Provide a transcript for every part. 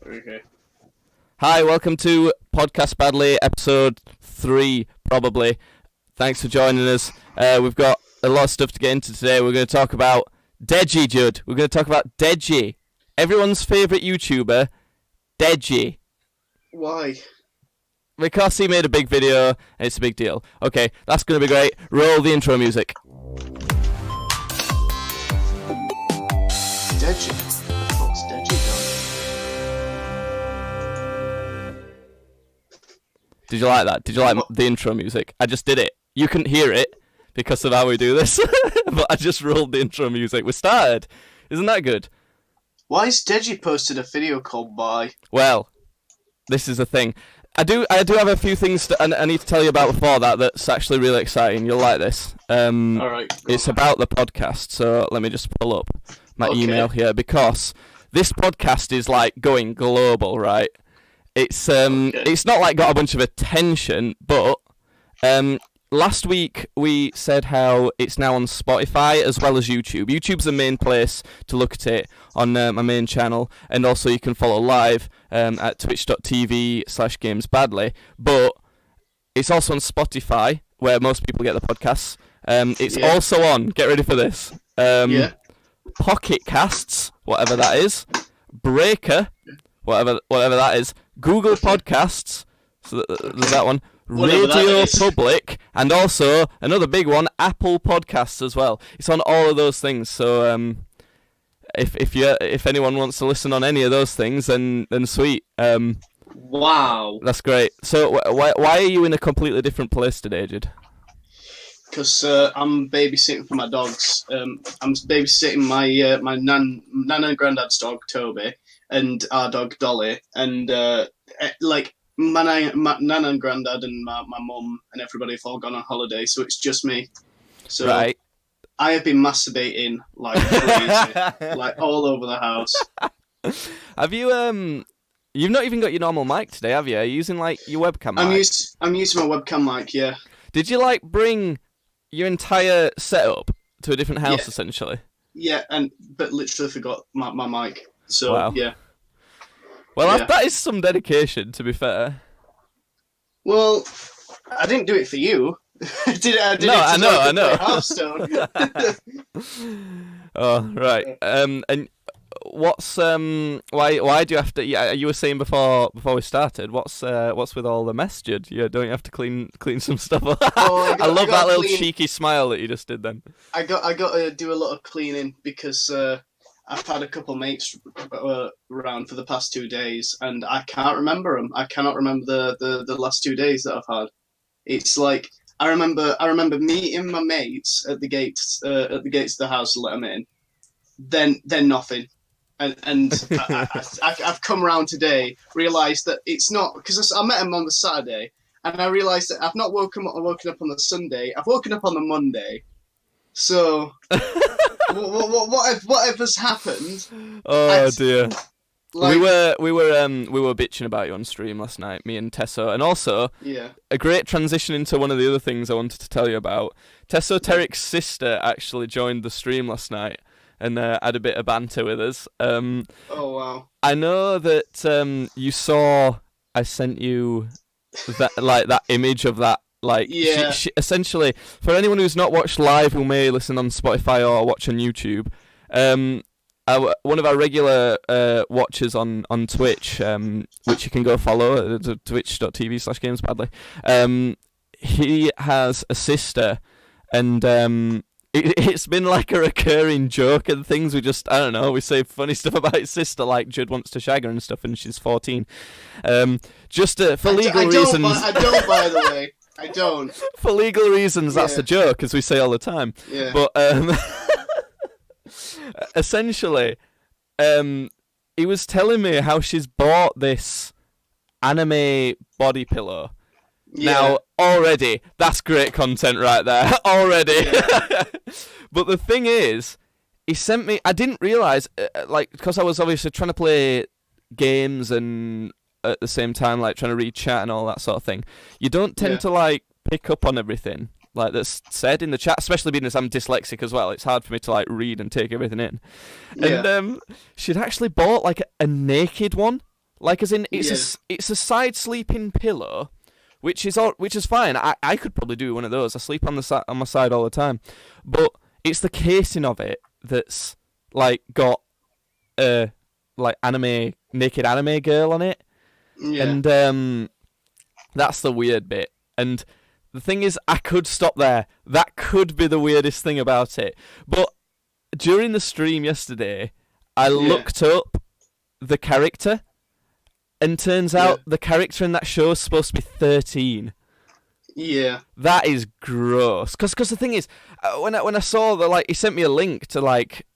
Okay. Hi, welcome to Podcast Badly, episode 3, probably. Thanks for joining us. We've got a lot of stuff to get into today. We're going to talk about Deji, Judd. We're going to talk about Deji. Everyone's favourite YouTuber, Deji. Why? Because he made a big video, and it's a big deal. Okay, that's going to be great. Roll the intro music. Deji? What's Deji done? Did you like that? Did you like the intro music? I just did it. You couldn't hear it because of how we do this, but I just rolled the intro music. We started. Isn't that good? Why has Deji posted a video called Bye? Well, this is the thing. I do have a few things I need to tell you about before that's actually really exciting. You'll like this. Alright. It's about the podcast, so let me just pull up my email here, because this podcast is like going global, right? It's not like got a bunch of attention, but last week we said how it's now on Spotify as well as YouTube. YouTube's the main place to look at it on my main channel, and also you can follow live at twitch.tv/gamesbadly. But it's also on Spotify, where most people get the podcasts. It's also on, get ready for this, Pocket Casts, whatever that is, Breaker, whatever that is, Google Podcasts, so there's that one, Radio Public, and also another big one, Apple Podcasts as well. It's on all of those things. So if anyone wants to listen on any of those things, then sweet. Wow. That's great. So why are you in a completely different place today, Jude? Because I'm babysitting for my dogs. I'm babysitting my nan and granddad's dog Toby and our dog Dolly, and my nan and granddad and my mum and everybody have all gone on holiday, so it's just me. So right. I have been masturbating like crazy, like all over the house. Have you You've not even got your normal mic today, have you? Are you using like your webcam mic? I'm using my webcam mic, yeah. Did you like bring your entire setup to a different house essentially? Yeah, but literally forgot my mic. So wow. Yeah. Well, that is some dedication, to be fair. Well, I didn't do it for you. I did it to I know. Hearthstone. Oh, right. And what's why do you have to? Yeah, you were saying before we started. What's with all the mess, Judd? Yeah, don't you have to clean some stuff up? I love that little cheeky smile that you just did then. I got to do a lot of cleaning because I've had a couple mates around for the past 2 days, and I can't remember them. I cannot remember the last 2 days that I've had. It's like I remember meeting my mates at the gates of the house to let them in. Then nothing, and I've come around today, realised that it's not, because I met them on the Saturday, and I realised that I've not woken up on the Sunday. I've woken up on the Monday, so. Whatever's happened? Oh dear! Like, we were bitching about you on stream last night, me and Tesso, and also a great transition into one of the other things I wanted to tell you about. Tesso Terrick's sister actually joined the stream last night and had a bit of banter with us. Oh wow! I know that you saw I sent you that image of that. She essentially, for anyone who's not watched live, who may listen on Spotify or watch on YouTube, one of our regular watchers on Twitch, which you can go follow at twitch.tv/gamesbadly, he has a sister, and it's been like a recurring joke and things. We say funny stuff about his sister, like Judd wants to shag her and stuff, and she's 14. For legal reasons. I don't, by the way. I don't. For legal reasons, that's a joke, as we say all the time. Yeah. But essentially, he was telling me how she's bought this anime body pillow. Yeah. Now, already, that's great content right there. Already. Yeah. But the thing is, he sent me. I didn't realise, because I was obviously trying to play games and at the same time, like trying to read chat and all that sort of thing. You don't tend to pick up on everything that's said in the chat, especially being as I'm dyslexic as well. It's hard for me to read and take everything in. And she'd actually bought a naked one, Like, as in, it's a side sleeping pillow, which is fine. I could probably do one of those. I sleep on my side all the time, but it's the casing of it that's like got like naked anime girl on it, and that's the weird bit. And the thing is, I could stop there. That could be the weirdest thing about it. But during the stream yesterday, I looked up the character, and turns out the character in that show is supposed to be 13. Yeah. That is gross. Because the thing is, when I saw he sent me a link to, like,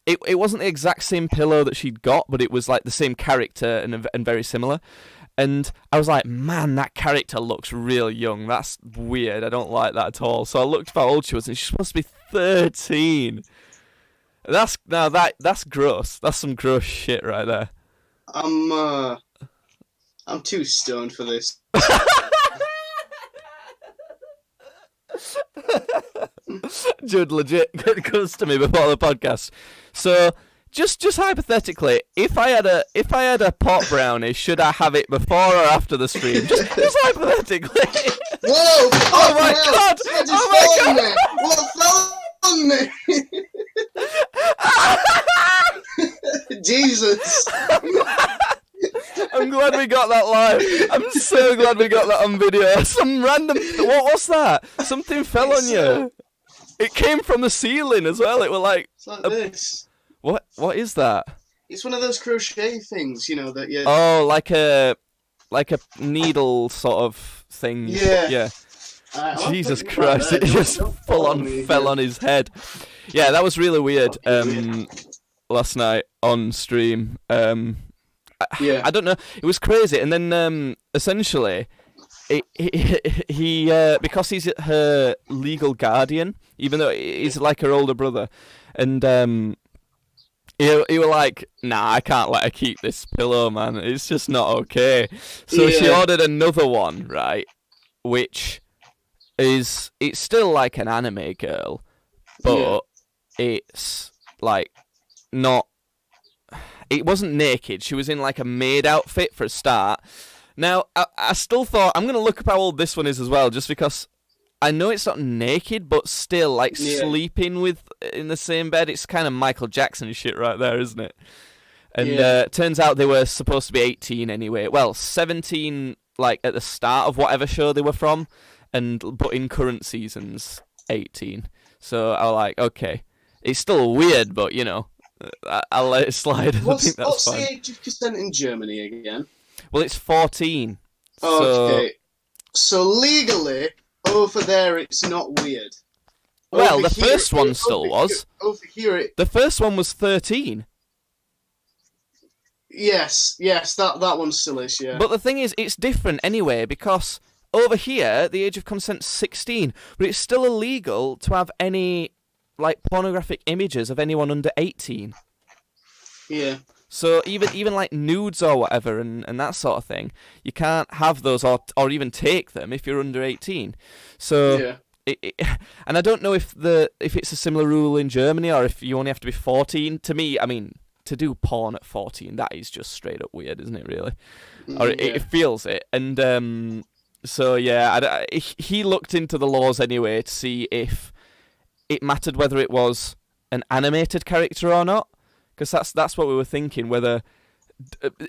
it wasn't the exact same pillow that she'd got, but it was, like, the same character and very similar. And I was like, man, that character looks real young. That's weird. I don't like that at all. So I looked up how old she was, and she's supposed to be 13. That's gross. That's some gross shit right there. I'm too stoned for this. Jude legit comes to me before the podcast. So just hypothetically, if I had a pot brownie, should I have it before or after the stream? Just hypothetically. Whoa! Oh my god! Oh my god! What fell on me? Jesus! I'm glad we got that live. I'm so glad we got that on video. Some random... What was that? Something fell on you. It came from the ceiling as well. It was like... It's like this. What is that? It's one of those crochet things, you know, that you... Oh, like a needle sort of thing. Yeah. Jesus Christ, it just full on fell on his head. Yeah, that was really weird. Last night on stream. I don't know. It was crazy, and then essentially, he because he's her legal guardian, even though he's like her older brother, and he were like, nah, I can't let her keep this pillow, man. It's just not okay. So she ordered another one, right? Which it's still like an anime girl, but it's like not. It wasn't naked. She was in like a maid outfit for a start. Now, I still thought, I'm going to look up how old this one is as well, just because I know it's not naked, but still, like, sleeping in the same bed. It's kind of Michael Jackson shit right there, isn't it? And it turns out they were supposed to be 18 anyway. Well, 17, like, at the start of whatever show they were from, but in current seasons, 18. So I was like, okay. It's still weird, but, you know. I'll let it slide. What's fine. the age of consent in Germany again? Well, it's 14. Okay. So legally, over there, it's not weird. Well, the first one still was. Over here, the first one was 13. Yes, that one still is, yeah. But the thing is, it's different anyway, because over here, the age of consent's 16, but it's still illegal to have any, like, pornographic images of anyone under 18. Yeah. So even like nudes or whatever and that sort of thing, you can't have those or even take them if you're under 18. So and I don't know if it's a similar rule in Germany or if you only have to be 14. To me, I mean, to do porn at 14, that is just straight up weird, isn't it? Really, or it feels it. And so yeah, he looked into the laws anyway to see if it mattered whether it was an animated character or not. Because that's what we were thinking, whether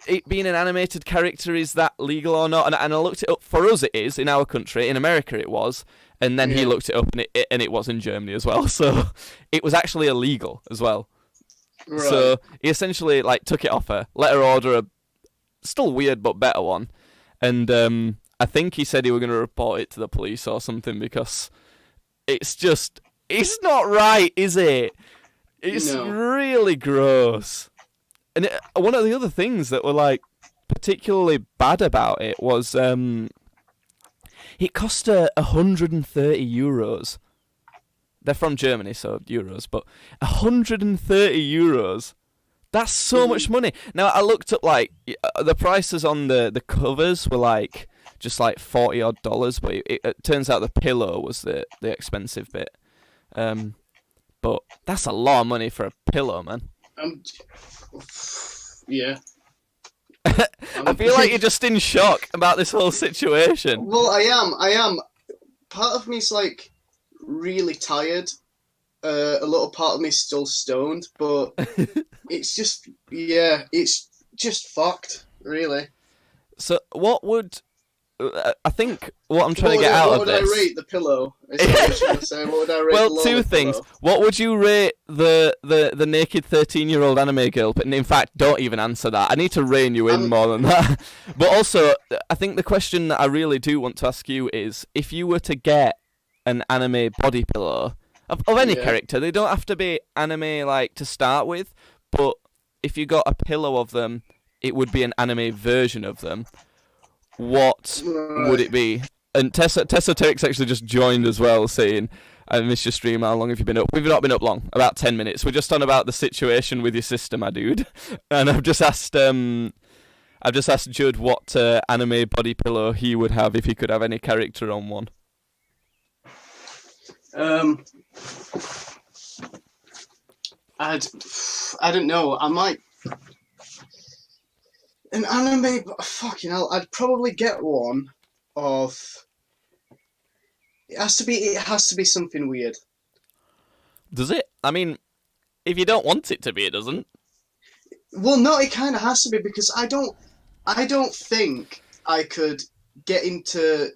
it being an animated character, is that legal or not? And I looked it up. For us, it is. In our country. In America, it was. And then he looked it up, and it was in Germany as well. So it was actually illegal as well. Right. So he essentially took it off her, let her order a still weird but better one. And I think he said he were going to report it to the police or something, because it's not right, is it? It's really gross. And one of the other things that were particularly bad about it was it cost her €130. They're from Germany, so euros, but €130. That's so much money. Now I looked up the prices on the covers were just $40 odd, but it turns out the pillow was the expensive bit. But that's a lot of money for a pillow, man. Yeah. I feel like you're just in shock about this whole situation. Well, I am. Part of me's like really tired. A little part of me's still stoned, but it's just fucked, really. So what would... I think what I'm trying to get out of this... What would I rate the pillow? Is what I was trying to say. What would I rate well, two things. Pillow? What would you rate the naked 13-year-old anime girl? But in fact, don't even answer that. I need to rein you in more than that. But also, I think the question that I really do want to ask you is, if you were to get an anime body pillow of any character, they don't have to be anime like to start with, but if you got a pillow of them, it would be an anime version of them. What would it be? And Tessoteric's actually just joined as well, saying, I missed your stream, how long have you been up? We've not been up long, about 10 minutes. We're just on about the situation with your sister, my dude. And I've just asked Judd what anime body pillow he would have if he could have any character on one. I don't know. I might... An anime, fucking hell, I'd probably get one of... It has to be something weird. Does it? I mean, if you don't want it to be, it doesn't. Well, no, it kind of has to be, because I don't think I could get into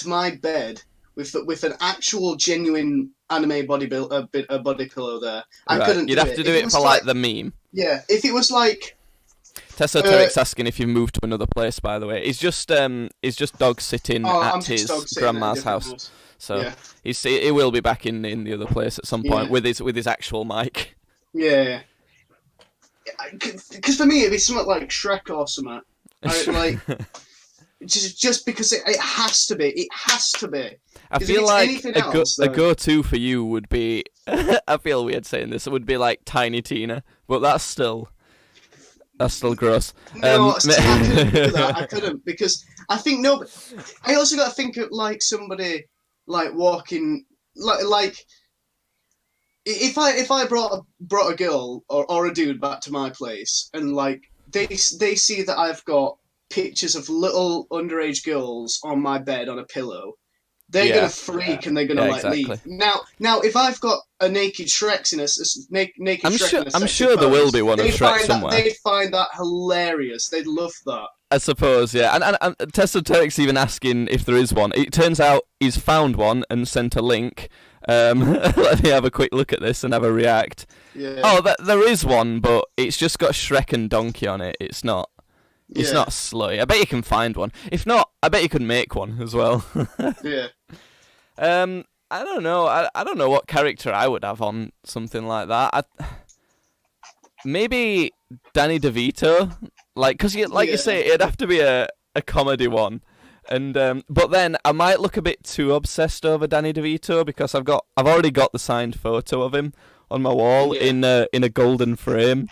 my bed with an actual genuine anime body pillow there. I couldn't. You'd have to do it for like the meme. Yeah, if it was like... Tessoteric's asking if you've moved to another place, by the way. He's just dog sitting at his grandma's house. So he will be back in the other place at some point with his actual mic. Yeah. Because for me, it'd be something like Shrek or something. Like, just because it has to be. It has to be. I feel like a go-to for you would be... I feel weird saying this. It would be like Tiny Tina, but that's still gross. No, I couldn't do that. I couldn't, because I think I also got to think of like somebody like walking like if I brought a girl or a dude back to my place, and like they see that I've got pictures of little underage girls on my bed on a pillow, they're gonna freak and they're gonna leave. Now, if I've got a naked Shrek in naked Shrek, I'm sure there will be one of Shrek somewhere. They'd find that hilarious. They'd love that. I suppose, yeah. And Tessoteric's even asking if there is one. It turns out he's found one and sent a link. Let me have a quick look at this and have a react. Yeah. Oh, there is one, but it's just got Shrek and Donkey on it. It's not. It's not slutty. I bet you can find one. If not, I bet you could make one as well. Yeah. I don't know. I don't know what character I would have on something like that. Maybe Danny DeVito, because you say, it'd have to be a comedy one. And but then I might look a bit too obsessed over Danny DeVito, because I've already got the signed photo of him on my wall in a golden frame.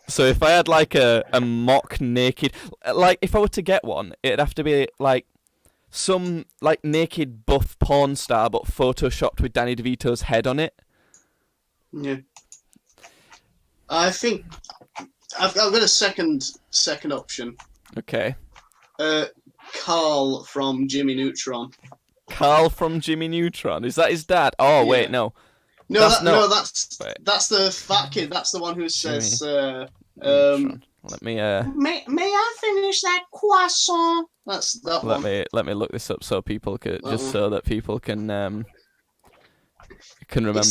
So if I had like a mock naked, like if I were to get one, it'd have to be like some like naked buff porn star, but photoshopped with Danny DeVito's head on it. Yeah. I think I've got a second option. Okay. Carl from Jimmy Neutron. Carl from Jimmy Neutron? Is that his dad? Oh wait, no. No, that's the fat kid. That's the one who says, Let me May I finish that croissant? That's that one. Let me look this up so people could so that people can remember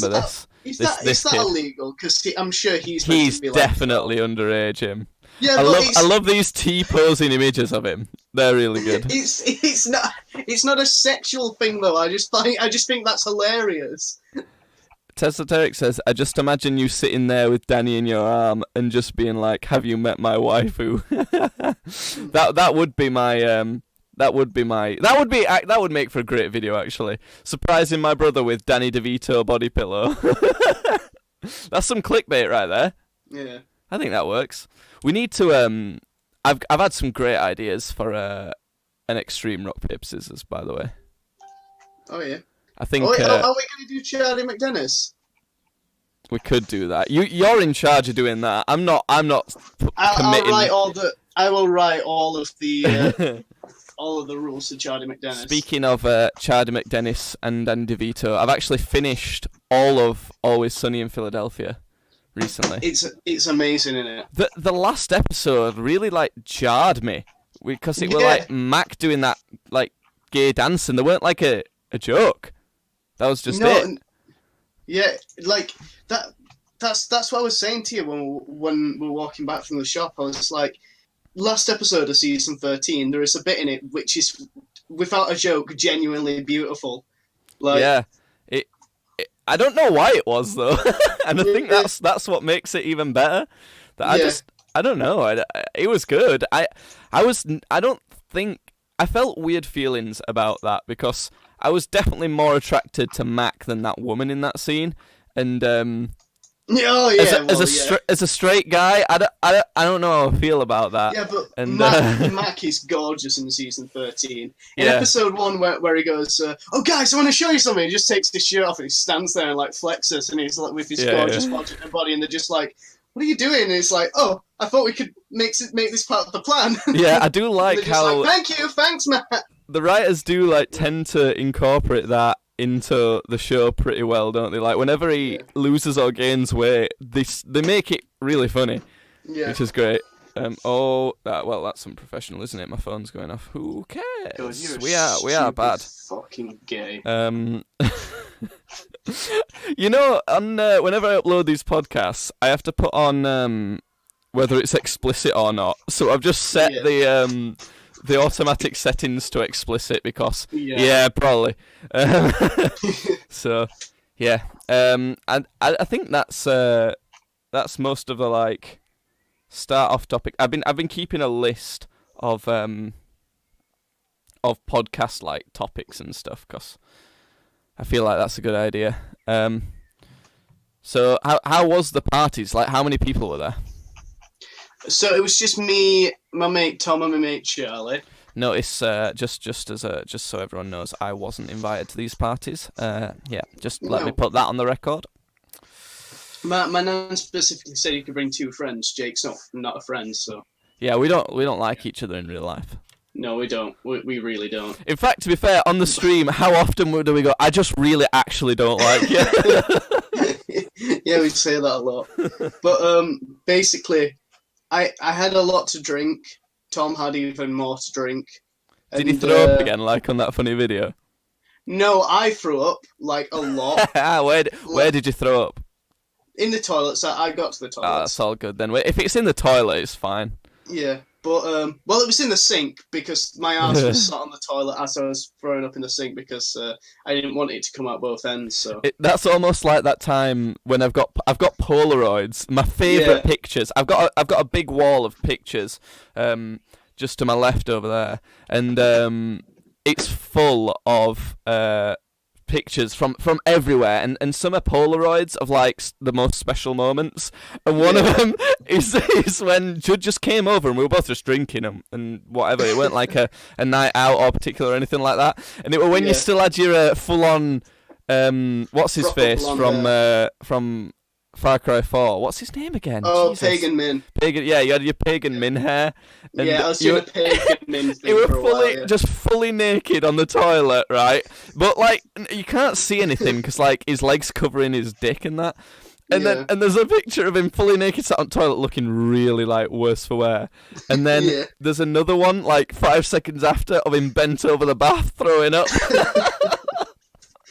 this. Is that illegal? Because I'm sure he's definitely underage. Him. Yeah, I love these T-posing images of him. They're really good. It's not a sexual thing though. I just think that's hilarious. Tessoteric says, I just imagine you sitting there with Danny in your arm and just being like, have you met my waifu? that would make for a great video, actually. Surprising my brother with Danny DeVito body pillow. That's some clickbait right there. Yeah. I think that works. We need to I've had some great ideas for an extreme rock paper scissors, by the way. Oh yeah. I think. Are we going to do Charlie McDennis? We could do that. You're in charge of doing that. I'm not. I'll write all the I will write all of the rules to Charlie McDennis. Speaking of Charlie McDennis and Andy Vito, I've actually finished all of Always Sunny in Philadelphia recently. It's amazing, isn't it? The last episode really like jarred me because it were like Mac doing that like gay dance, and they weren't like a joke. That was just it. Yeah, like that. That's what I was saying to you when we were walking back from the shop. I was just like, last episode of season 13, there is a bit in it which is, without a joke, genuinely beautiful. Like, yeah, I don't know why it was though, and I think that's what makes it even better. I don't know. It was good. I felt weird feelings about that because I was definitely more attracted to Mac than that woman in that scene, and as a straight guy, I don't know how I feel about that. Yeah, but Mac is gorgeous in season 13. In episode 1, where he goes, "Oh guys, I want to show you something." He just takes his shirt off and he stands there and like flexes, and he's like with his gorgeous body, and they're just like, "What are you doing?" And it's like, "Oh, I thought we could make this part of the plan." Yeah, I do like how. Like, thank you, thanks, Matt. The writers do like tend to incorporate that into the show pretty well, don't they? Like whenever he loses or gains weight, they make it really funny, which is great. That's unprofessional, isn't it? My phone's going off. Who cares? God, we are bad. Fucking gay. You know, on whenever I upload these podcasts, I have to put on whether it's explicit or not. So I've just set the automatic settings to explicit because probably. So and I think that's most of the like start off topic. I've been keeping a list of podcast like topics and stuff because I feel like that's a good idea. So how was the parties? Like how many people were there? So it was just me, my mate Tom, and my mate Charlie. Notice, just so everyone knows, I wasn't invited to these parties. Let me put that on the record. My nan specifically said you could bring 2 friends. Jake's not a friend, so. Yeah, we don't like each other in real life. No, we don't. We really don't. In fact, to be fair, on the stream, how often do we go, I just really actually don't like you? Yeah, we'd say that a lot. But basically, I had a lot to drink. Tom had even more to drink. Did he throw up again, like on that funny video? No, I threw up, like, a lot. Where did you throw up? In the toilet, so I got to the toilet. That's all good then. If it's in the toilet, it's fine. Yeah, but, it was in the sink, because my ass was sat on the toilet as I was throwing up in the sink, because I didn't want it to come out both ends, so... That's almost like that time when I've got Polaroids, my favourite pictures. I've got a big wall of pictures, just to my left over there, and it's full of pictures from everywhere, and some are Polaroids of like the most special moments, and one of them is when Judd just came over and we were both just drinking and whatever. It weren't like a night out or particular or anything like that, and it was when you still had your full on what's his face from Far Cry 4. What's his name again? Oh, Jesus. Pagan Min. Yeah, you had your Pagan Min hair. And I was doing a Pagan Min thing. You were just fully naked on the toilet, right? But like, you can't see anything because like his legs covering his dick and that. And then there's a picture of him fully naked sat on the toilet looking really like worse for wear. And then there's another one like 5 seconds after of him bent over the bath throwing up.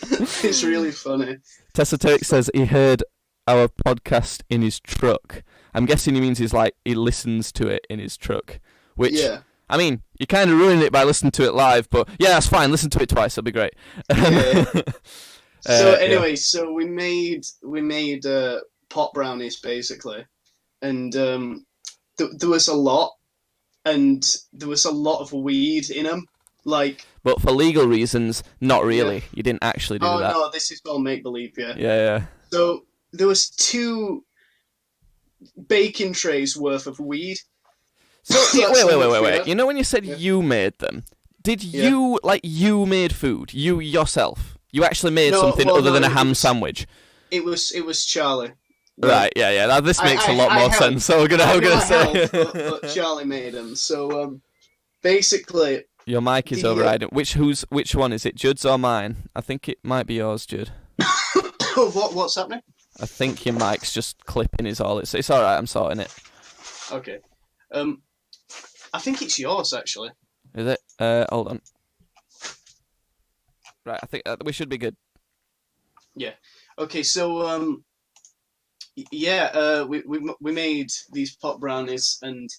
It's really funny. Tessa Turk says he heard our podcast in his truck. I'm guessing he means he listens to it in his truck. Which, I mean, you kind of ruined it by listening to it live, but yeah, that's fine. Listen to it twice. It'll be great. So anyway, so we made pot brownies basically, and there was a lot, and there was a lot of weed in them. Like, but for legal reasons, not really. Yeah. You didn't actually do that. Oh no, this is all make believe. Yeah. So there was 2 baking trays worth of weed. So wait. You know when you said you made them, did you you made food? You yourself? You actually made something other than a ham sandwich? It was Charlie. Right, yeah. This makes a lot more sense. So I'm gonna say, but Charlie made them. So basically, your mic is overriding. Which one is it? Judd's or mine? I think it might be yours, Judd. What's happening? I think your mic's just clipping. Is all it's all right. I'm sorting it. Okay. I think it's yours actually. Is it? Hold on. Right, I think we should be good. Yeah. Okay. So we made these pot brownies, and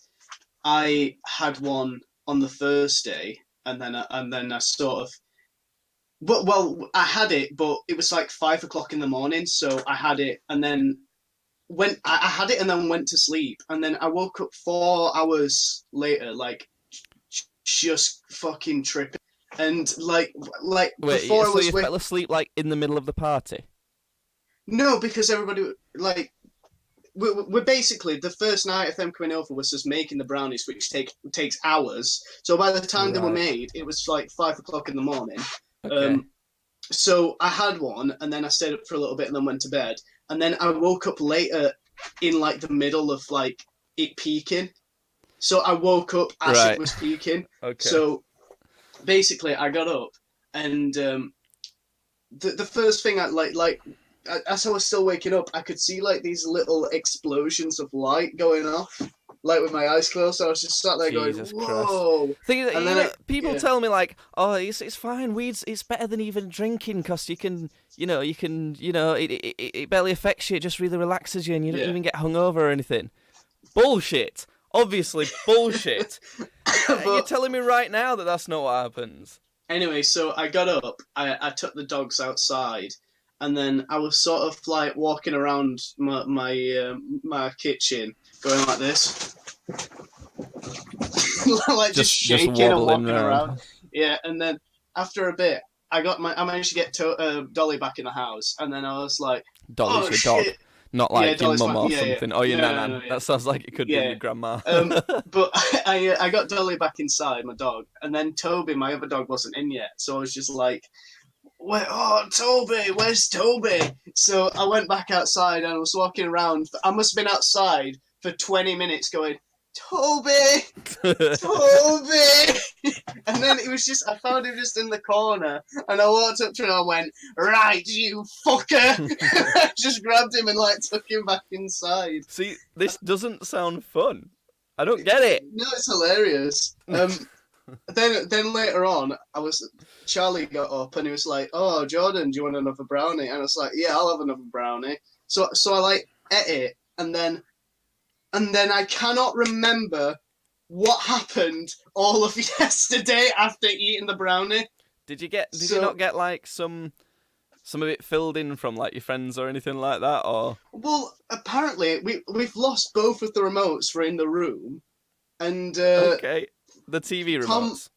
I had one on the Thursday, and then I sort of. Well, I had it, but it was like 5 o'clock in the morning, so I had it, and then I had it, and then went to sleep, and then I woke up 4 hours later, like just fucking tripping, and like Wait, before so you fell asleep like in the middle of the party? No, because everybody like. We're basically the first night of them coming over was just making the brownies, which takes hours. So by the time they were made, it was like 5 o'clock in the morning. Okay. So I had one, and then I stayed up for a little bit, and then went to bed. And then I woke up later, in like the middle of like it peaking. So I woke up as it was peaking. Okay. So basically, I got up, and the first thing I like. As I was still waking up, I could see like these little explosions of light going off, like with my eyes closed. So I was just sat there Jesus going, "Whoa!" Christ. People tell me like, "Oh, it's fine. Weed's it's better than even drinking because it barely affects you. It just really relaxes you, and you don't even get hungover or anything." Bullshit. Obviously, bullshit. You're telling me right now that that's not what happens. Anyway, so I got up. I took the dogs outside. And then I was sort of like walking around my kitchen, going like this, like just shaking and walking around. Yeah, and then after a bit, I managed to get Dolly back in the house, and then I was like, Dolly's your dog, not like your mum or something, or your nan. No, That sounds like it could be your grandma. But I got Dolly back inside, my dog, and then Toby, my other dog, wasn't in yet, so I was just like. Toby, where's Toby? So I went back outside and I was walking around. I must have been outside for 20 minutes going, Toby! Toby! And then it was just, I found him just in the corner and I walked up to him and I went, right, you fucker! I just grabbed him and like took him back inside. See, this doesn't sound fun. I don't get it. No, it's hilarious. Then later on, Charlie got up and he was like, "Oh, Jordan, do you want another brownie?" And I was like, "Yeah, I'll have another brownie." So I like ate it, and then I cannot remember what happened all of yesterday after eating the brownie. Did you not get like some of it filled in from like your friends or anything like that, or? Well, apparently we've lost both of the remotes for in the room, and okay. The TV remotes.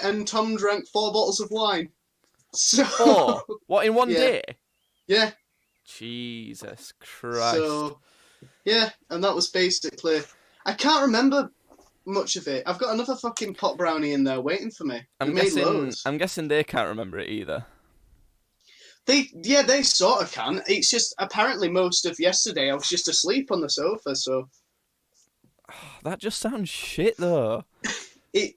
And Tom drank 4 bottles of wine. So 4? What, in one day? Yeah. Jesus Christ. So, yeah, and that was basically... I can't remember much of it. I've got another fucking pot brownie in there waiting for me. I'm guessing they can't remember it either. They sort of can. It's just, apparently most of yesterday I was just asleep on the sofa, so... That just sounds shit, though. It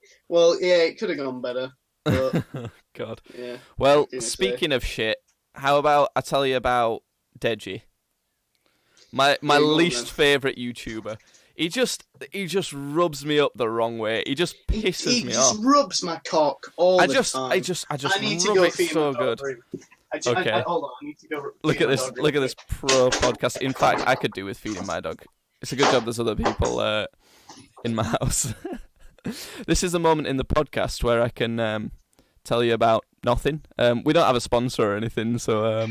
could have gone better. But, God. Yeah. Well, speaking of shit, how about I tell you about Deji? My least favourite YouTuber. He just rubs me up the wrong way. He just pisses me off. He just rubs my cock all the time. I just I need to rub go it so good. Okay. Hold on, I need to go. Look at this pro podcast. In fact, I could do with feeding my dog. It's a good job there's other people in my house. This is a moment in the podcast where I can tell you about nothing. We don't have a sponsor or anything, so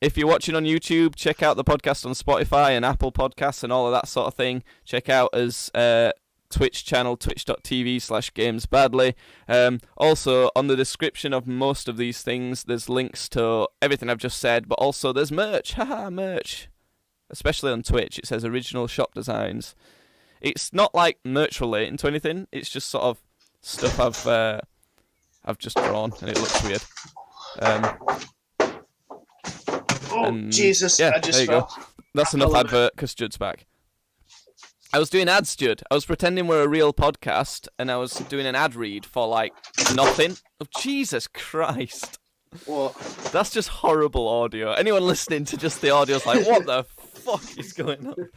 if you're watching on YouTube, check out the podcast on Spotify and Apple Podcasts and all of that sort of thing. Check out his Twitch channel, twitch.tv/gamesbadly. Also, on the description of most of these things, there's links to everything I've just said, but also there's merch. Haha, merch. Especially on Twitch, it says original shop designs. It's not like merch relating to anything. It's just sort of stuff I've just drawn, and it looks weird. Jesus! Yeah, I just there you fell. go. That's enough advert, because Judd's back. I was doing ads, Judd. I was pretending we're a real podcast, and I was doing an ad read for, like, nothing. Oh, Jesus Christ. What? That's just horrible audio. Anyone listening to just the audio is like, what the fuck is going on?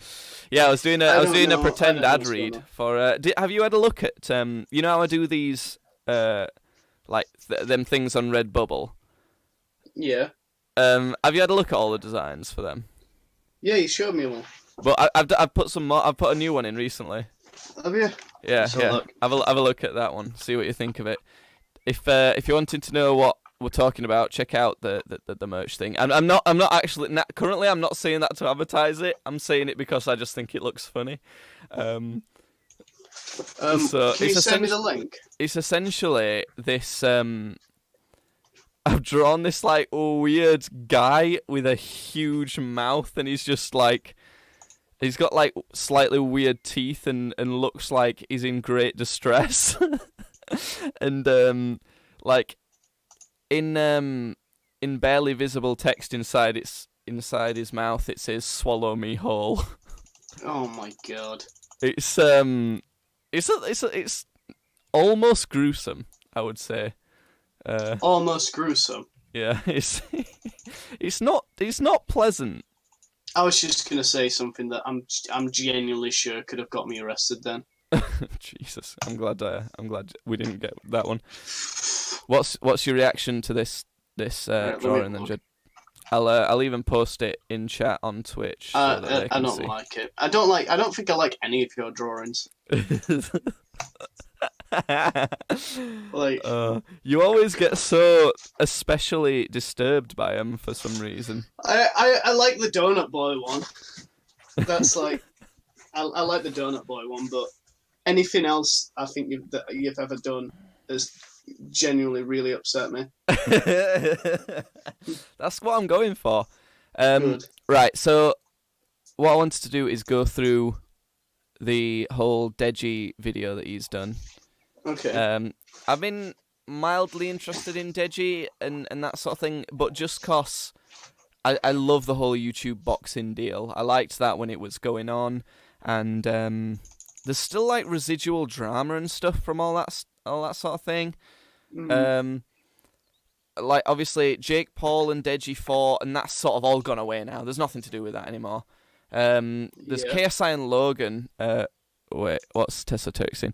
Yeah, I was doing a pretend ad read for... have you had a look at... you know how I do these, like, them things on Redbubble? Yeah. Have you had a look at all the designs for them? Yeah, you showed me one. But I've put some more. I've put a new one in recently. Have you? Yeah, yeah. Have a look at that one. See what you think of it. If you're wanting to know what we're talking about, check out the merch thing. And I'm not actually currently. I'm not saying that to advertise it. I'm saying it because I just think it looks funny. So can you send me the link? It's essentially this. I've drawn this like weird guy with a huge mouth, and he's just like. He's got, like, slightly weird teeth and looks like he's in great distress. And, like, in barely visible text inside his mouth, it says, "Swallow me whole." Oh, my God. It's almost gruesome, I would say. Almost gruesome? Yeah, it's not pleasant. I was just gonna say something that I'm genuinely sure could have got me arrested then. Jesus, I'm glad we didn't get that one. What's your reaction to this drawing then, Jed? I'll even post it in chat on Twitch. So that I don't see. like it. I don't think I like any of your drawings. Like, you always get so especially disturbed by them for some reason. I like the Donut Boy one. That's like, I like the Donut Boy one, but anything else I think you've ever done has genuinely really upset me. That's what I'm going for. Good. Right, so what I wanted to do is go through the whole Deji video that he's done. Okay. I've been mildly interested in Deji and that sort of thing, but just 'cause I love the whole YouTube boxing deal. I liked that when it was going on, and there's still like residual drama and stuff from all that sort of thing. Mm. Like obviously Jake Paul and Deji fought, and that's sort of all gone away now. There's nothing to do with that anymore. There's KSI and Logan. Wait, what's Tessa texting?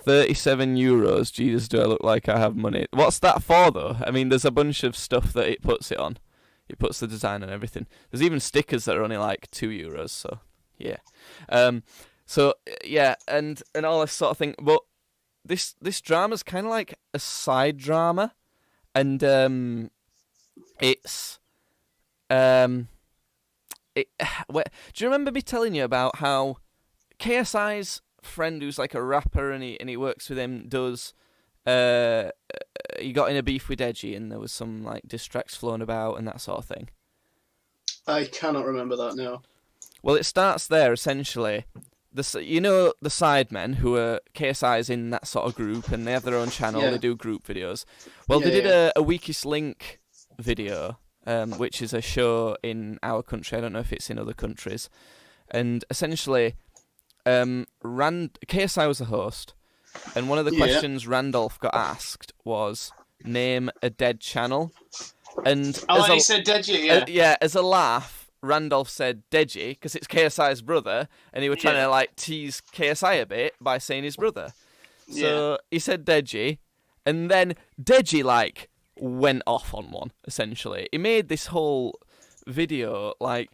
€37. Jesus, do I look like I have money? What's that for, though? I mean, there's a bunch of stuff that it puts it on. It puts the design and everything. There's even stickers that are only like €2. So yeah, and all this sort of thing. But this drama's kind of like a side drama, and it's do you remember me telling you about how KSI's friend, who's like a rapper, and he works with him, he got in a beef with Deji, and there was some like diss tracks flown about and that sort of thing? I cannot remember that now. Well, it starts there essentially. The Sidemen, who are KSI's in that sort of group, and they have their own channel. They do group videos. Well, they did a Weakest Link video, which is a show in our country. I don't know if it's in other countries. And essentially, KSI was the host, and one of the questions Randolph got asked was, name a dead channel. And he said Deji, as a laugh, Randolph said Deji, because it's KSI's brother, and he was trying to like tease KSI a bit by saying his brother. So he said Deji, and then Deji like went off on one, essentially. He made this whole video like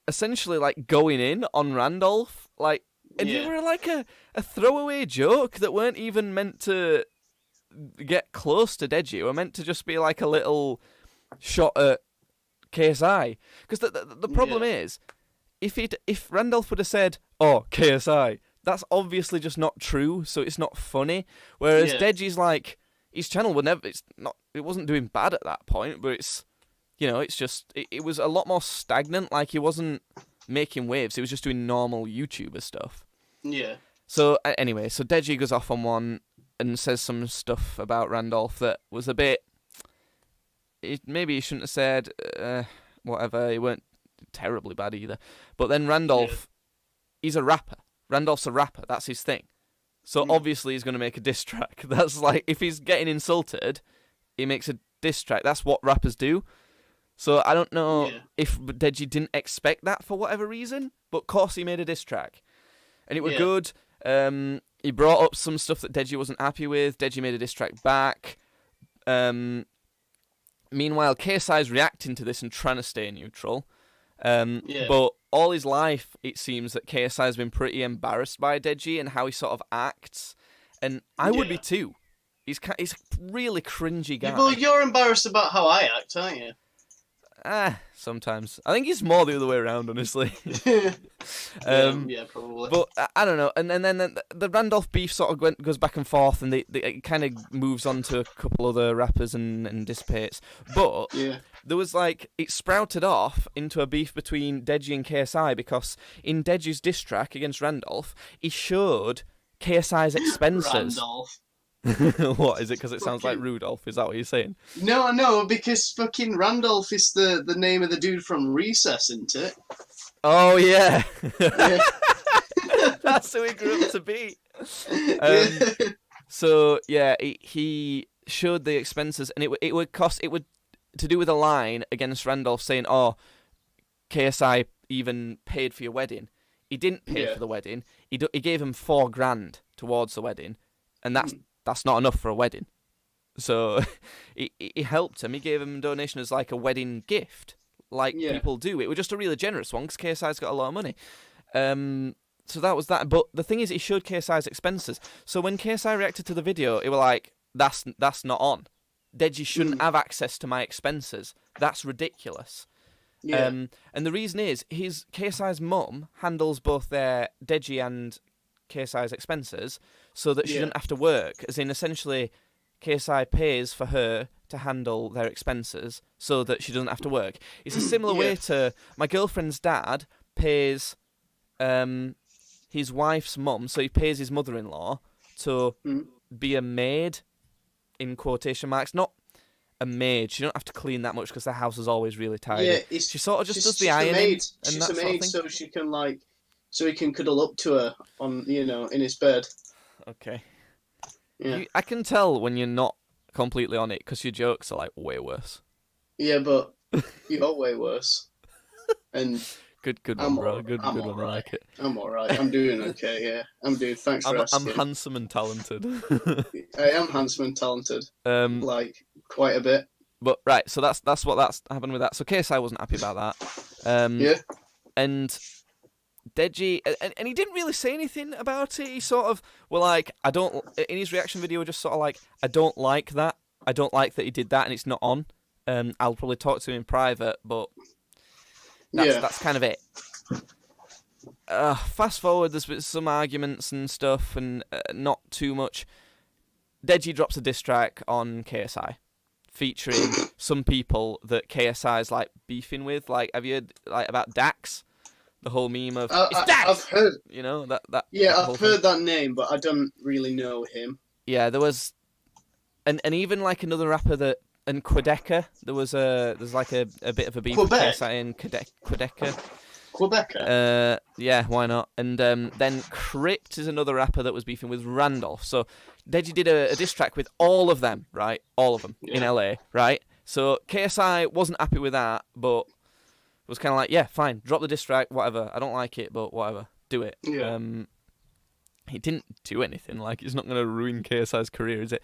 essentially like going in on Randolph, like, and you were like a throwaway joke that weren't even meant to get close to Deji. It were meant to just be like a little shot at KSI. Because the problem is, if Randolph would have said, "Oh, KSI," that's obviously just not true. So it's not funny. Whereas Deji's like, his channel would never. It wasn't doing bad at that point, but it's. It's just, it was a lot more stagnant, like he wasn't making waves, he was just doing normal YouTuber stuff. Yeah. So, anyway, Deji goes off on one and says some stuff about Randolph that was a bit, maybe he shouldn't have said, whatever, he weren't terribly bad either. But then Randolph, he's a rapper. Randolph's a rapper. That's his thing. So obviously he's going to make a diss track. That's like, if he's getting insulted, he makes a diss track. That's what rappers do. So I don't know if Deji didn't expect that for whatever reason, but of course he made a diss track. And it was good. He brought up some stuff that Deji wasn't happy with. Deji made a diss track back. Meanwhile, KSI's reacting to this and trying to stay neutral. But all his life, it seems that KSI has been pretty embarrassed by Deji and how he sort of acts. And I would be too. He's a really cringy guy. Well, you're embarrassed about how I act, aren't you? Sometimes. I think it's more the other way around, honestly. Yeah, probably. But I don't know. And then the Randolph beef sort of goes back and forth, and it kind of moves on to a couple other rappers and dissipates. But there was it sprouted off into a beef between Deji and KSI, because in Deji's diss track against Randolph, he showed KSI's expenses. Randolph. What is it? Because it sounds like Rudolph. Is that what you're saying? No, because fucking Randolph is the name of the dude from Recess, isn't it? Oh yeah, that's who he grew up to be. So yeah, he showed the expenses, and it would to do with a line against Randolph saying, "Oh, KSI even paid for your wedding." He didn't pay for the wedding. He gave him $4,000 towards the wedding, and that's not enough for a wedding. So he helped him. He gave him a donation as a wedding gift, people do. It was just a really generous one because KSI's got a lot of money. So that was that. But the thing is, he showed KSI's expenses. So when KSI reacted to the video, it was like, that's not on. Deji shouldn't have access to my expenses. That's ridiculous. Yeah. And the reason is, KSI's mum handles both their Deji and KSI's expenses, so that she doesn't have to work. As in, essentially, KSI pays for her to handle their expenses so that she doesn't have to work. It's a similar way to my girlfriend's dad pays his wife's mum, so he pays his mother-in-law to be a maid, in quotation marks. Not a maid. She don't have to clean that much because the house is always really tidy. Yeah, she sort of just does the ironing. She's a maid, so she can so he can cuddle up to her on, in his bed. Okay. Yeah. I can tell when you're not completely on it, because your jokes are way worse. Yeah, but you're way worse. And good one, bro. Good one. Right. I like it. I'm alright. I'm doing okay. Yeah, I'm doing. Thanks for asking. I'm handsome and talented. I am handsome and talented. Quite a bit. But right, so that's what happened with that. So KSI wasn't happy about that. And Deji, and he didn't really say anything about it. He sort of in his reaction video, just sort of I don't like that. I don't like that he did that, and it's not on. I'll probably talk to him in private, but that's kind of it. Fast forward, there's been some arguments and stuff, and not too much. Deji drops a diss track on KSI, featuring some people that KSI's beefing with. Have you heard about Dax? The whole meme of it's Dax! I've heard. That. Yeah, I've heard that name, but I don't really know him. Yeah, there was, and even another rapper and Quedeca. There's a bit of a beef with KSI and Quedeca. Quebecer. Yeah, why not? And then Crypt is another rapper that was beefing with Randolph. So Deji did a diss track with all of them, right? All of them in LA, right? So KSI wasn't happy with that, but was kind of yeah, fine, drop the diss track, whatever. I don't like it, but whatever, do it. Yeah. He didn't do anything. It's not going to ruin KSI's career, is it?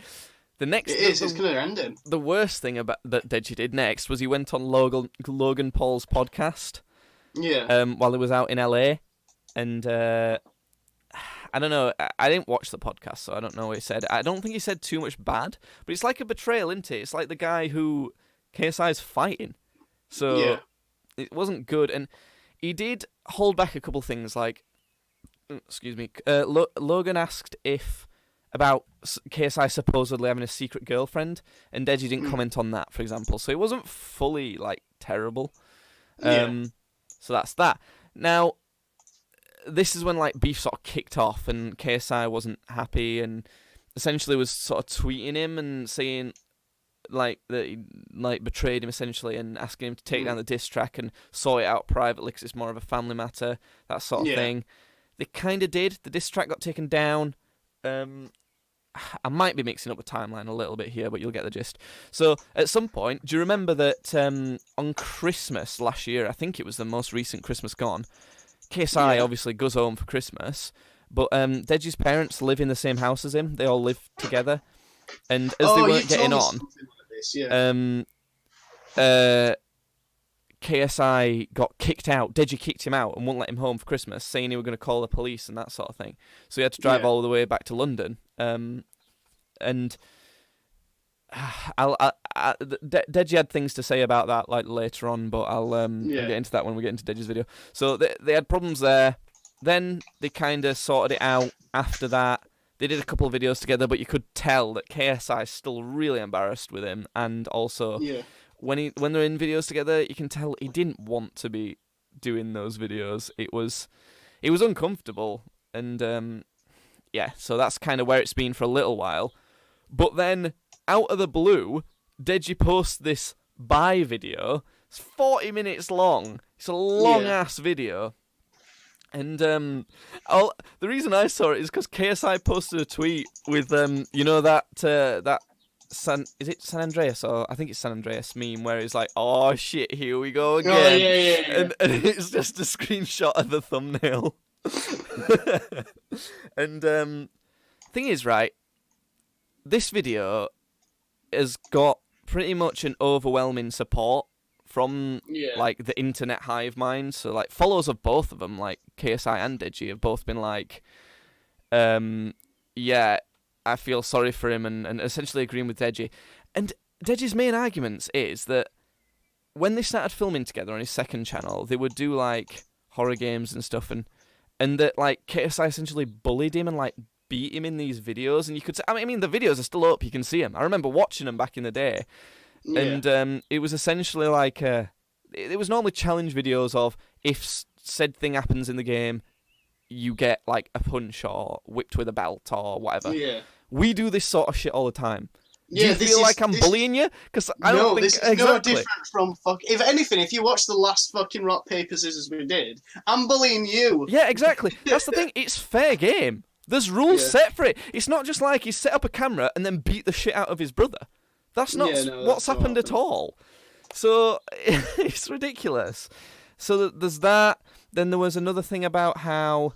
It's going to end him. The worst thing that Deji did next was he went on Logan Paul's podcast. Yeah. While he was out in LA, and I don't know. I didn't watch the podcast, so I don't know what he said. I don't think he said too much bad, but it's like a betrayal, isn't it? It's like the guy who KSI's fighting. So it wasn't good, and he did hold back a couple things. Excuse me. Logan asked about KSI supposedly having a secret girlfriend, and Deji didn't comment on that, for example. So it wasn't fully terrible. So that's that. Now, this is when beef sort of kicked off, and KSI wasn't happy, and essentially was sort of tweeting him and saying that he like betrayed him essentially, and asking him to take down the diss track and sort it out privately because it's more of a family matter, that sort of thing. They kind of did. The diss track got taken down. I might be mixing up the timeline a little bit here, but you'll get the gist. So, at some point, do you remember that on Christmas last year, I think it was the most recent Christmas gone, KSI obviously goes home for Christmas, but Deji's parents live in the same house as him. They all live together. And as they weren't getting on, KSI got kicked out. Deji kicked him out and wouldn't let him home for Christmas, saying he were going to call the police and that sort of thing. So he had to drive all the way back to London. And Deji had things to say about that like later on, but I'll get into that when we get into Deji's video. So they had problems there. Then they kind of sorted it out after that. They did a couple of videos together, but you could tell that KSI is still really embarrassed with him, and also when they're in videos together, you can tell he didn't want to be doing those videos. It was uncomfortable, and so that's kind of where it's been for a little while. But then, out of the blue, Deji posts this bye video. It's 40 minutes long. It's a long-ass video. And the reason I saw it is because KSI posted a tweet with that San Andreas, or I think it's San Andreas meme where it's like, oh shit, here we go again. Oh, yeah. And it's just a screenshot of the thumbnail. And thing is, right, this video has got pretty much an overwhelming support from like the internet hive mind. So like followers of both of them, like KSI and Deji, have both been like, I feel sorry for him, and essentially agreeing with Deji. And Deji's main arguments is that when they started filming together on his second channel, they would do like horror games and stuff, and that like KSI essentially bullied him and like beat him in these videos. And you could say, I mean the videos are still up, you can see them. I remember watching them back in the day. And it was essentially like it was normally challenge videos of if said thing happens in the game, you get like a punch or whipped with a belt or whatever. Yeah. We do this sort of shit all the time. Do you feel like I'm bullying you? Because I don't think this is no different from If anything, if you watch the last fucking rock paper scissors we did, I'm bullying you. Yeah, exactly. That's the thing. It's fair game. There's rules set for it. It's not just like he set up a camera and then beat the shit out of his brother. That's not what's happened at all. So it's ridiculous. So there's that. Then there was another thing about how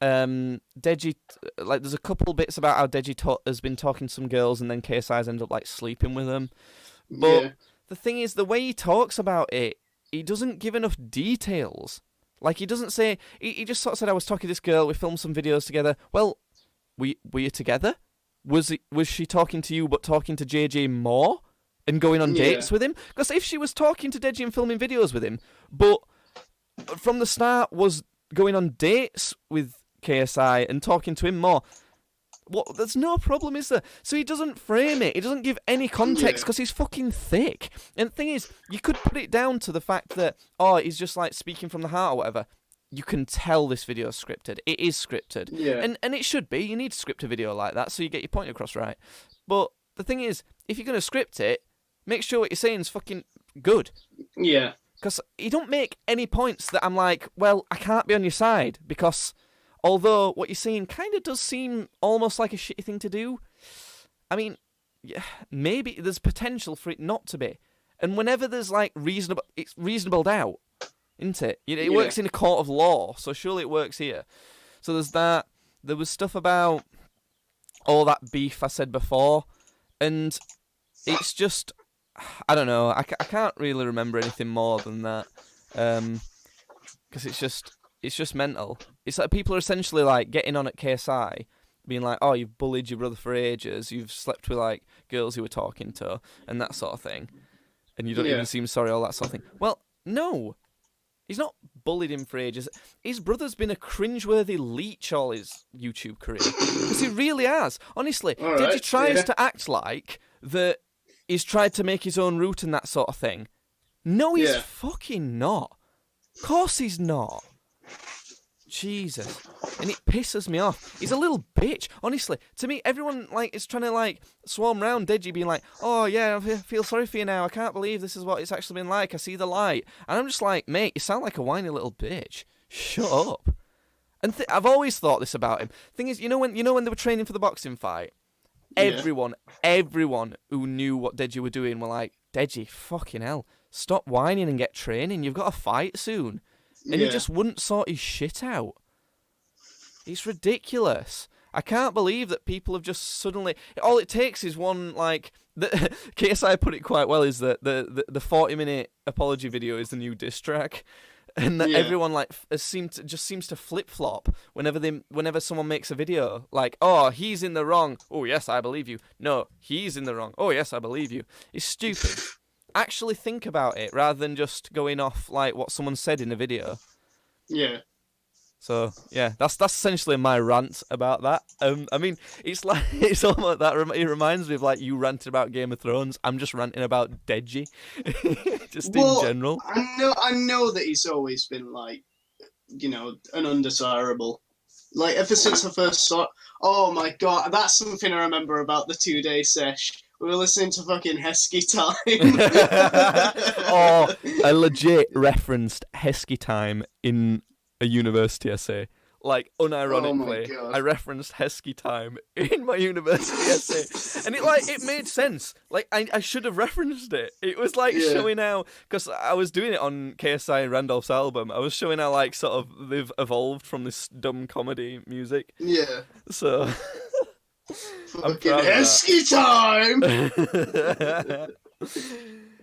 Deji, like there's a couple bits about how Deji has been talking to some girls and then KSI's ended up like sleeping with them. But the thing is, the way he talks about it, he doesn't give enough details. Like he doesn't say, he just sort of said, I was talking to this girl, we filmed some videos together. Well, were you together? Was she talking to you but talking to JJ more and going on dates with him? Because if she was talking to Deji and filming videos with him, but from the start was going on dates with KSI and talking to him more, there's no problem, is there? So he doesn't frame it. He doesn't give any context because he's fucking thick. And the thing is, you could put it down to the fact that, he's just like speaking from the heart or whatever. You can tell this video is scripted. It is scripted. Yeah. And it should be. You need to script a video like that so you get your point across right. But the thing is, if you're going to script it, make sure what you're saying is fucking good. Yeah. Because you don't make any points that I'm like, well, I can't be on your side. Because although what you're saying kind of does seem almost like a shitty thing to do, I mean, maybe there's potential for it not to be. And whenever there's like reasonable doubt, isn't it? It works in a court of law, so surely it works here. So there's that. There was stuff about all that beef I said before, and it's just, I don't know. I can't really remember anything more than that, because it's just mental. It's like people are essentially like getting on at KSI, being like, "Oh, you've bullied your brother for ages. You've slept with like girls you were talking to, and that sort of thing, and you don't even seem sorry, all that sort of thing." Well, no. He's not bullied him for ages. His brother's been a cringeworthy leech all his YouTube career. Because he really has. Honestly, Deji tries to act like that he's tried to make his own route and that sort of thing. No, he's fucking not. Of course he's not. Jesus. And it pisses me off. He's a little bitch. Honestly, to me, everyone is trying to swarm round Deji being like, oh yeah, I feel sorry for you now. I can't believe this is what it's actually been like. I see the light. And I'm just like, mate, you sound like a whiny little bitch. Shut up. And I've always thought this about him. Thing is, when they were training for the boxing fight, everyone who knew what Deji were doing were like, Deji, fucking hell, stop whining and get training. You've got a fight soon. And he just wouldn't sort his shit out. It's ridiculous. I can't believe that people have just suddenly... All it takes is one, KSI put it quite well, is that the 40-minute apology video is the new diss track. And that everyone, seems to flip-flop whenever someone makes a video. Like, oh, he's in the wrong. Oh, yes, I believe you. No, he's in the wrong. Oh, yes, I believe you. It's stupid. Actually think about it rather than just going off what someone said in a video. Yeah. So yeah, that's essentially my rant about that. I mean, it's almost that. It reminds me of you ranting about Game of Thrones. I'm just ranting about Deji, just in general. I know that he's always been an undesirable. Ever since I first saw. Oh my god, that's something I remember about the 2-day sesh. We were listening to fucking Heskey Time. Oh, I legit referenced Heskey Time in a university essay. Unironically, I referenced Heskey Time in my university essay. And it made sense. I should have referenced it. It was showing how, because I was doing it on KSI and Randolph's album, I was showing how sort of they've evolved from this dumb comedy music. Yeah. So... Fucking Heskey Time!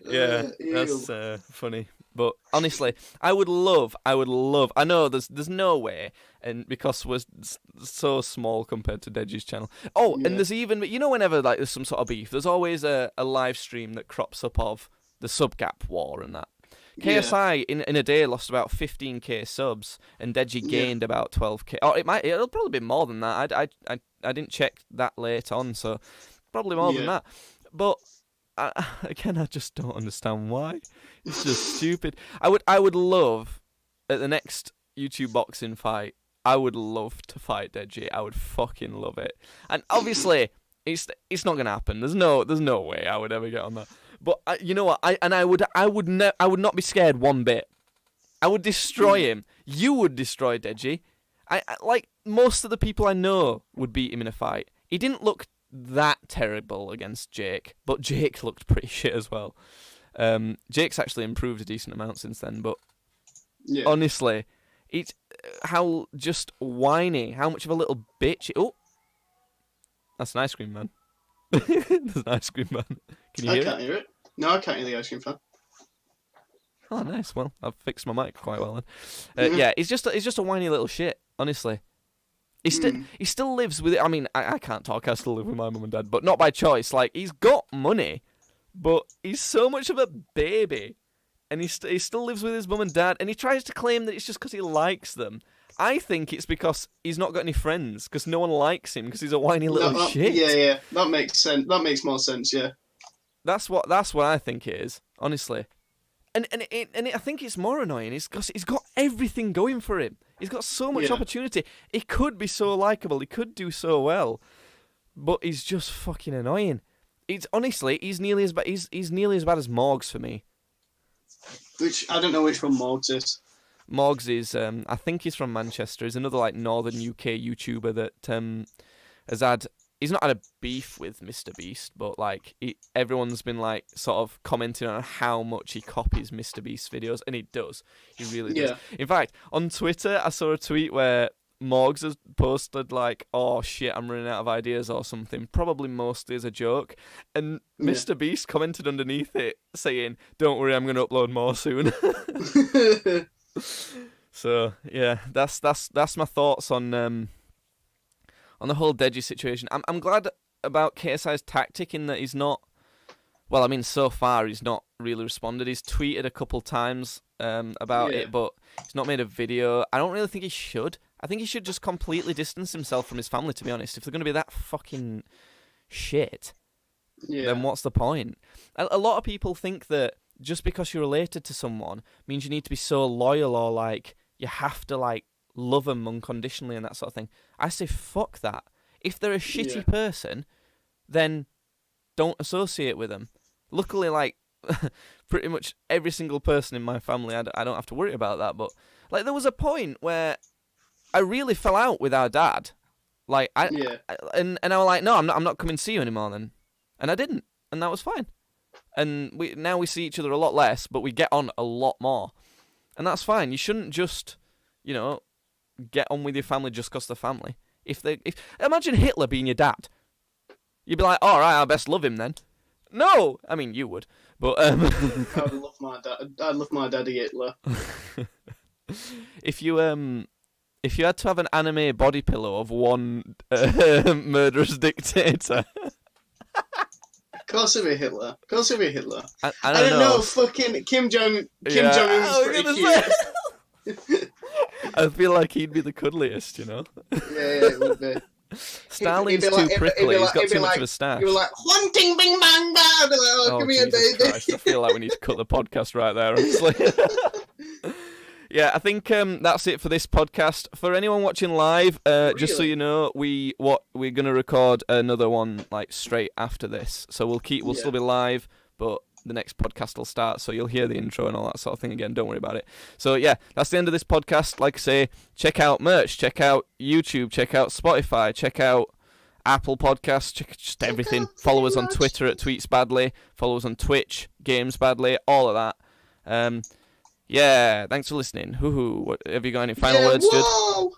Yeah, that's funny. But honestly, I would love. I know there's no way, and because we're so small compared to Deji's channel. Oh, and there's even whenever there's some sort of beef, there's always a live stream that crops up of the Subgap war and that. KSI in a day lost about 15k subs, and Deji gained about 12k. Oh, it'll probably be more than that. I didn't check that late on, so probably more than that. But I just don't understand why. It's just stupid. I would love at the next YouTube boxing fight. I would love to fight Deji. I would fucking love it. And obviously, it's not gonna happen. There's no way I would ever get on that. But you know what? I would not be scared one bit. I would destroy him. You would destroy Deji. I most of the people I know would beat him in a fight. He didn't look that terrible against Jake, but Jake looked pretty shit as well. Jake's actually improved a decent amount since then, but honestly, it's how just whiny, how much of a little bitch. Oh, that's an ice cream man. There's an ice cream man. Can you hear it? I can't hear it. No, I can't hear the ice cream fan. Oh, nice. Well, I've fixed my mic quite well then. Yeah, he's just a whiny little shit. Honestly, he still lives with it. I mean, I can't talk. I still live with my mum and dad, but not by choice. He's got money, but he's so much of a baby, and he still lives with his mum and dad, and he tries to claim that it's just because he likes them. I think it's because he's not got any friends, because no one likes him, because he's a whiny little shit. Yeah, that makes sense. That makes more sense. Yeah, that's what I think it is, honestly. And I think it's more annoying is because he's got everything going for him. He's got so much opportunity. He could be so likable. He could do so well, but he's just fucking annoying. It's honestly, he's nearly as bad. He's nearly as bad as Morgs for me. Which I don't know which one Morgs is. Morgs is, I think he's from Manchester. He's another northern UK YouTuber that has had. He's not had a beef with Mr. Beast, but everyone's been sort of commenting on how much he copies Mr. Beast's videos, and he does. He really does. In fact, on Twitter, I saw a tweet where Morgs has posted "Oh shit, I'm running out of ideas" or something, probably mostly as a joke, and Mr. Beast commented underneath it saying, "Don't worry, I'm going to upload more soon." So yeah, that's my thoughts on the whole Deji situation. I'm glad about KSI's tactic in that he's not... Well, I mean, so far he's not really responded. He's tweeted a couple times about it, but he's not made a video. I don't really think he should. I think he should just completely distance himself from his family, to be honest. If they're going to be that fucking shit, then what's the point? A lot of people think that just because you're related to someone means you need to be so loyal or you have to love them unconditionally and that sort of thing. I say fuck that. If they're a shitty person, then don't associate with them. Luckily, like, pretty much every single person in my family, I don't have to worry about that. But like, there was a point where I really fell out with our dad. Like, and I was like, no, I'm not coming to see you anymore then. And I didn't, and that was fine. And now we see each other a lot less, but we get on a lot more. And that's fine. You shouldn't just, get on with your family just because they're family. If imagine Hitler being your dad. You'd be like, all right, I best love him then. No! I mean, you would. But I'd love my dad. I'd love my daddy Hitler. If you had to have an anime body pillow of one murderous dictator. Of course it'd be Hitler. I don't know. Fucking Kim Jong-un is pretty cute. I feel like he'd be the cuddliest, Yeah, it would be. Stalin's too prickly. He's got too much of a stash. You'd be like, "Hunting bing bang bang." I'd be like, "Oh, come here, baby." Christ, I feel like we need to cut the podcast right there, honestly. Yeah, I think that's it for this podcast. For anyone watching live, just so you know, we're gonna record another one like straight after this. So we'll still be live, but the next podcast will start, so you'll hear the intro and all that sort of thing again. Don't worry about it. So yeah, that's the end of this podcast. Like I say, check out merch, check out YouTube, check out Spotify, check out Apple Podcasts, check just everything. Follow us on Twitter at TweetsBadly. Follow us on Twitch, GamesBadly, all of that. Yeah, thanks for listening. Hoo-hoo. Have you got any final words, Judd?